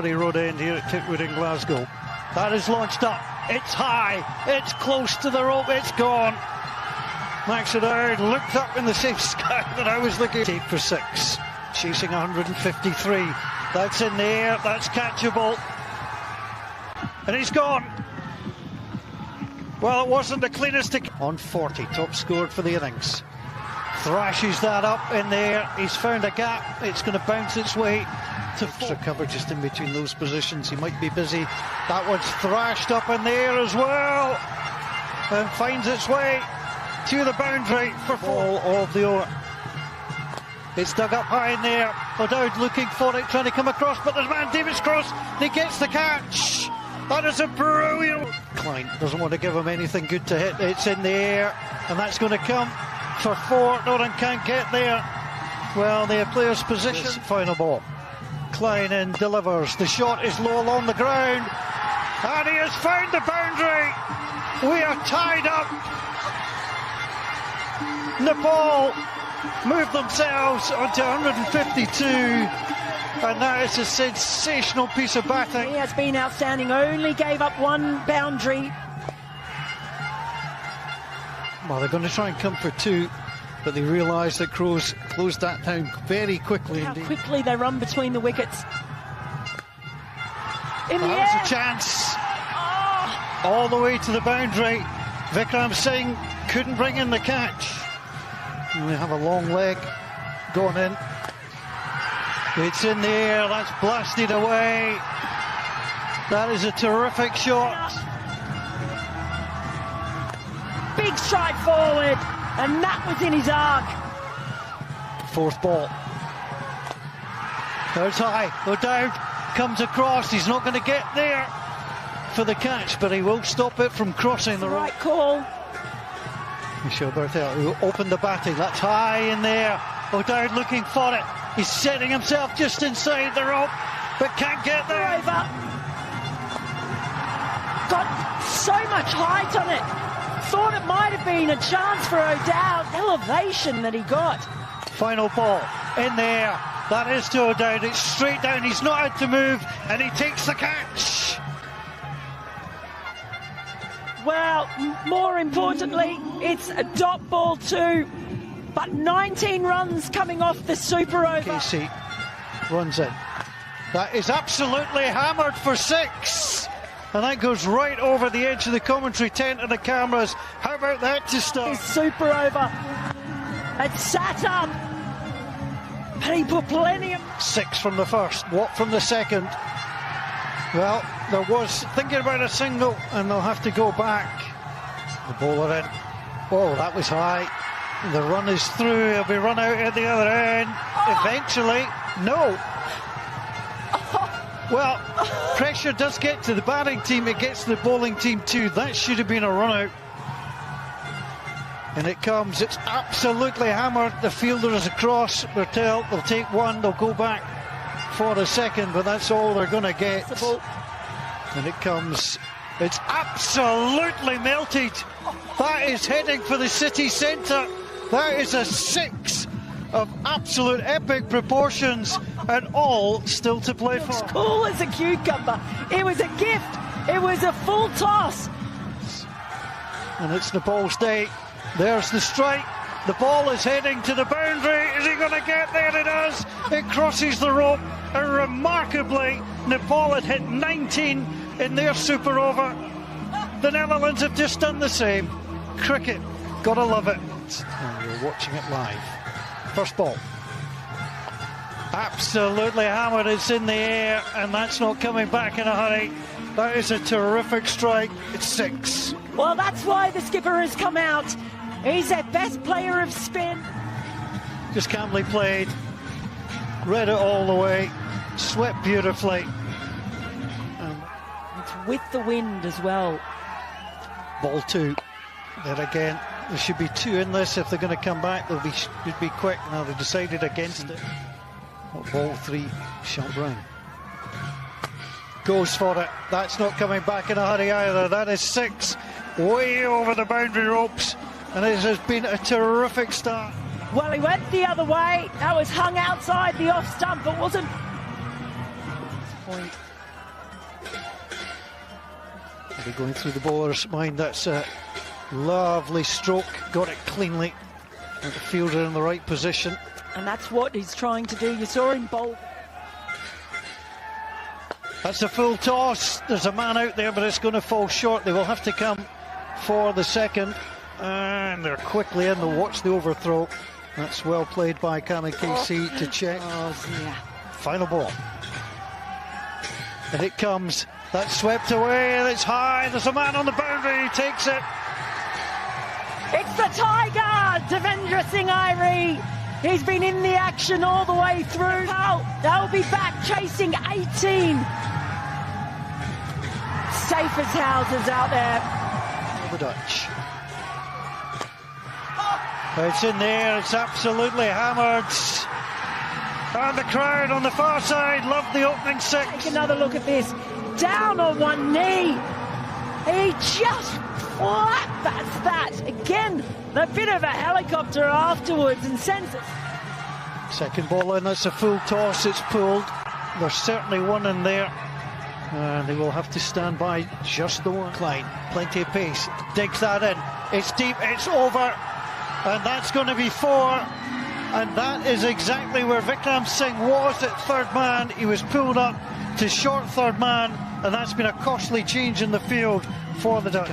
Road end here at Titwood in Glasgow. That is launched up. It's high. It's close to the rope. It's gone. Max O'Dowd looked up in the same sky that I was looking. Tape for 6. Chasing 153. That's in the air. That's catchable. And he's gone. Well, it wasn't the cleanest on 40. Top scored for the innings. Thrashes that up in there. He's found a gap. It's going to bounce its way to extra cover just in between those positions. He might be busy. That one's thrashed up in the air as well and finds its way to the boundary for ball of the over. It's dug up high in there. O'Dowd looking for it, trying to come across, but there's man Davis Cross. He gets the catch. That is a brilliant. Klein doesn't want to give him anything good to hit. It's in the air, and that's going to come for 4. Noran can't get there. Well, the player's position. This final ball. Klein in delivers. The shot is low along the ground, and he has found the boundary. We are tied up. Nepal moved themselves onto 152, and that is a sensational piece of batting. He has been outstanding, only gave up 1 boundary. Well, they're going to try and come for 2, but they realise that Crows closed that down very quickly. How indeed. Quickly they run between the wickets. In the air. That was a chance. All the way to the boundary. Vikram Singh couldn't bring in the catch. And they have a long leg going in. It's in the air. That's blasted away. That is a terrific shot. Big stride forward, and that was in his arc. 4th ball. There's high. O'Dowd comes across. He's not going to get there for the catch, but he will stop it from crossing the right call. Michel Berthel, who opened the batting. That's high in there. O'Dowd looking for it. He's setting himself just inside the rope, but can't get there. Over. Got so much height on it. Thought it might have been a chance for O'Dowd. Elevation that he got. Final ball in there. That is to O'Dowd. It's straight down. He's not had to move, and he takes the catch. Well, more importantly, it's a dot ball too. But 19 runs coming off the super over. Casey runs in. That is absolutely hammered for 6. And that goes right over the edge of the commentary tent and the cameras. How about that to start? His super over. It sat up. But he put plenty of... 6 from the first. What from the second? Well, there was thinking about a single, and they'll have to go back. The bowler in. Oh, that was high. The run is through. He'll be run out at the other end. Eventually, no. Well, pressure does get to the batting team. It gets to the bowling team too. That should have been a run out. And it comes. It's absolutely hammered. The fielder is across. They'll take 1. They'll go back for a second, but that's all they're going to get. And it comes. It's absolutely melted. That is heading for the city centre. That is a 6 of absolute epic proportions, and all still to play for. Cool as a cucumber. It was a gift. It was a full toss. And it's Nepal's day. There's the strike. The ball is heading to the boundary. Is he going to get there? It does. It crosses the rope. And remarkably, Nepal had hit 19 in their super over. The Netherlands have just done the same. Cricket, gotta love it. And you're watching it live. First ball. Absolutely hammered. It's in the air, and that's not coming back in a hurry. That is a terrific strike. It's 6. Well, that's why the skipper has come out. He's their best player of spin. Just calmly played. Read it all the way. Swept beautifully. It's with the wind as well. Ball 2. Then again, there should be 2 in this. If they're going to come back, they'll should be quick. Now they decided against it. Ball 3, Sean Brown. Goes for it. That's not coming back in a hurry either. That is 6. Way over the boundary ropes. And it has been a terrific start. Well, he went the other way. That was hung outside the off stump. It wasn't. Maybe going through the bowler's mind. That's a lovely stroke, got it cleanly. And the fielder in the right position. And that's what he's trying to do. You saw him bowl. That's a full toss. There's a man out there, but it's going to fall short. They will have to come for the second. And they're quickly in to watch the overthrow. That's well played by Cameron Casey to check. Oh, dear. Final ball. And it comes. That's swept away. And it's high. There's a man on the boundary. He takes it. It's the Tiger, Devendra Singh Irie. He's been in the action all the way through. They'll be back chasing 18. Safe as houses out there. The Dutch. It's in there, it's absolutely hammered. And the crowd on the far side love the opening six. Take another look at this. Down on one knee. He just flat bats that. Again, a bit of a helicopter afterwards and sends it. Second ball in, that's a full toss, it's pulled. There's certainly one in there. And they will have to stand by just the one. Klein, plenty of pace, digs that in. It's deep, it's over. And that's going to be 4. And that is exactly where Vikram Singh was at third man. He was pulled up to short third man. And that's been a costly change in the field for the Dutch.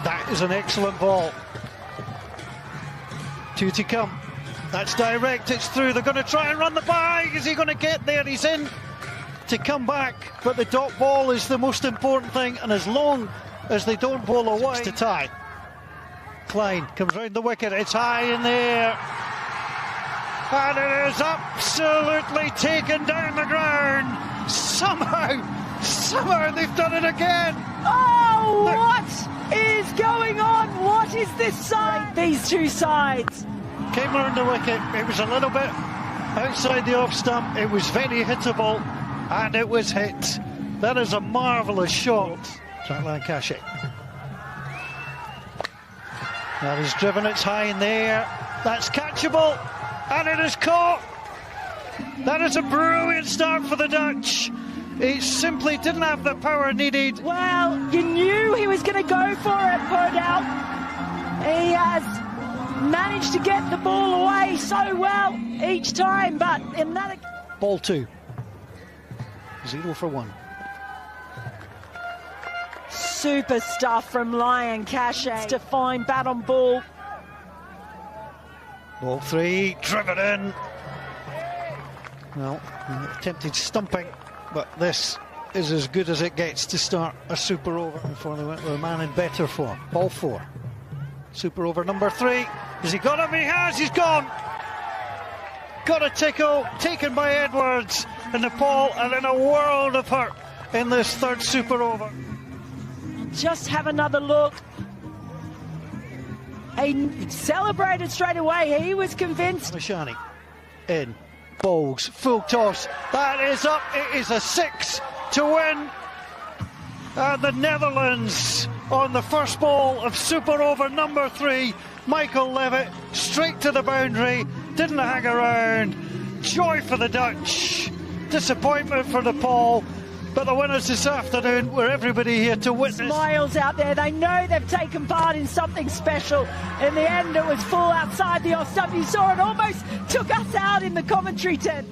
That is an excellent ball. 2 to come. That's direct, it's through. They're going to try and run the bag. Is he going to get there? He's in to come back. But the dot ball is the most important thing. And as long as they don't bowl away. 6 to tie. Klein comes round the wicket. It's high in the air. And it is absolutely taken down the ground. Somehow they've done it again. Oh, what is going on? What is this side? These two sides. Came round the wicket. It was a little bit outside the off stump. It was very hittable, and it was hit. That is a marvellous shot. Jack Lancashire. That is driven. It's high in the air. That's catchable, and it is caught. That is a brilliant start for the Dutch. It simply didn't have the power needed. Well, you knew he was going to go for it, Purdell. He has managed to get the ball away so well each time, but in that... Ball 2. 0 for 1. Super stuff from Lancashire to find bat on ball. Ball 3, driven in. Well, attempted stumping, but this is as good as it gets to start a super over before they went with a man in better form. Ball 4. Super over number 3. Has he got him? He has, he's gone. Got a tickle, taken by Edwards in Nepal, and in a world of hurt in this third super over. Just have another look. He celebrated straight away. He was convinced. Mashani in, bowls, full toss. That is up. It is a 6 to win. And the Netherlands on the first ball of super over number 3. Michael Levitt straight to the boundary. Didn't hang around. Joy for the Dutch. Disappointment for Nepal. But the winners this afternoon were everybody here to witness. Smiles out there. They know they've taken part in something special. In the end, it was full outside the off stump. You saw it almost took us out in the commentary tent.